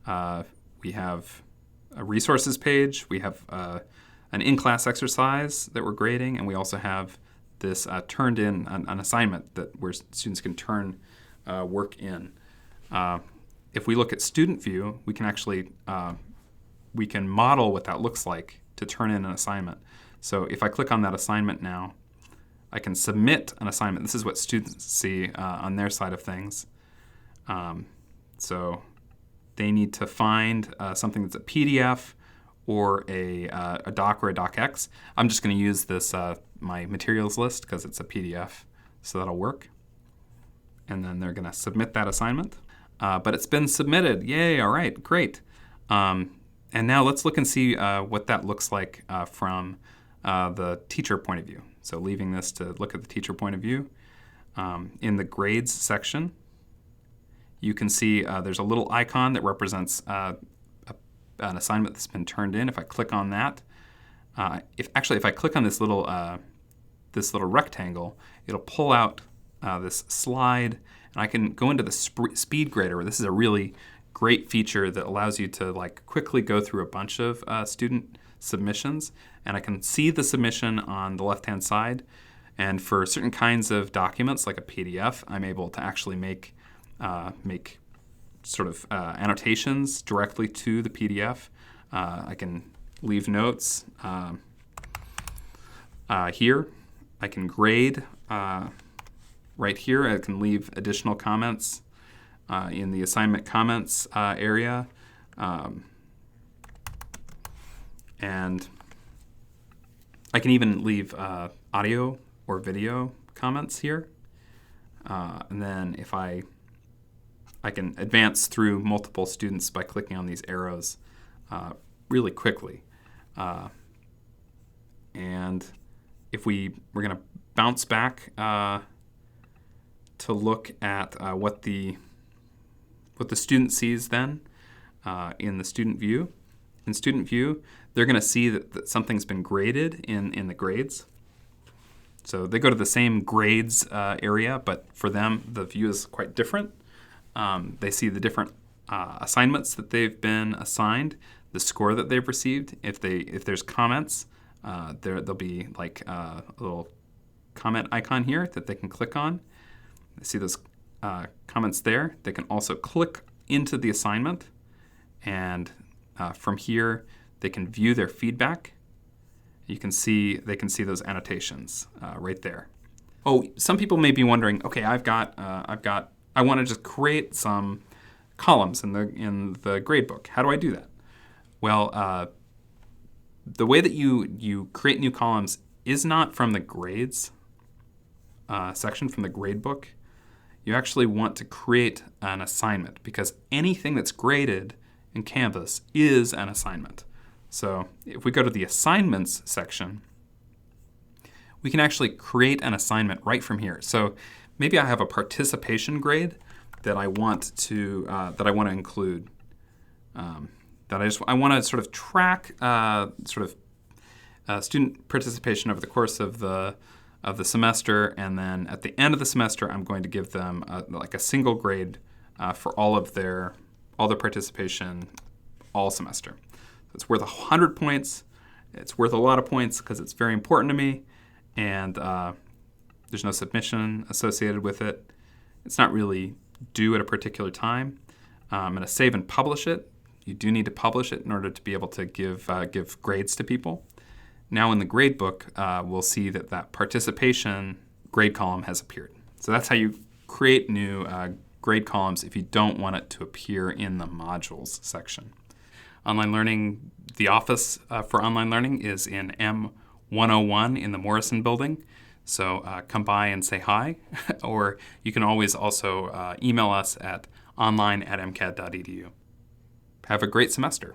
We have a resources page. We have an in-class exercise that we're grading, and we also have this turned in an assignment where students can turn work in. If we look at student view, we can actually we can model what that looks like to turn in an assignment. So if I click on that assignment now, I can submit an assignment. This is what students see on their side of things. So they need to find something that's a PDF or a doc or a docx. I'm just going to use this my materials list because it's a PDF, so that'll work. And then they're going to submit that assignment. But it's been submitted. Yay, all right, great. And now let's look and see what that looks like from the teacher point of view. So leaving this to look at the teacher point of view. In the grades section, you can see there's a little icon that represents an assignment that's been turned in. If I click on that, if I click on this little rectangle, it'll pull out this slide, and I can go into the SpeedGrader. This is a really great feature that allows you to quickly go through a bunch of student submissions, and I can see the submission on the left-hand side. And for certain kinds of documents, like a PDF, I'm able to actually make sort of annotations directly to the PDF. I can leave notes here. I can grade right here. I can leave additional comments in the assignment comments area. And I can even leave audio or video comments here. And then if I can advance through multiple students by clicking on these arrows really quickly. And if we're going to bounce back to look at what the student sees then in the student view. In student view, they're going to see that something's been graded in the grades. So they go to the same grades area, but for them, the view is quite different. They see the different assignments that they've been assigned, the score that they've received. If there's comments, there'll be a little comment icon here that they can click on. They see those comments there. They can also click into the assignment, and from here they can view their feedback. They can see those annotations right there. Oh, some people may be wondering, okay, I want to just create some columns in the gradebook. How do I do that? Well, the way that you create new columns is not from the grades section, from the gradebook. You actually want to create an assignment, because anything that's graded in Canvas is an assignment. So if we go to the assignments section, we can actually create an assignment right from here. So maybe I have a participation grade that I want to include. I want to sort of track student participation over the course of the semester, and then at the end of the semester, I'm going to give them a single grade for all their participation all semester. It's worth 100 points. It's worth a lot of points because it's very important to me, and there's no submission associated with it. It's not really due at a particular time. I'm going to save and publish it. You do need to publish it in order to be able to give grades to people. Now in the gradebook, we'll see that participation grade column has appeared. So that's how you create new grade columns if you don't want it to appear in the modules section. Online Learning, the office for Online Learning is in M101 in the Morrison building. So come by and say hi, or you can always also email us at online@mcad.edu. Have a great semester.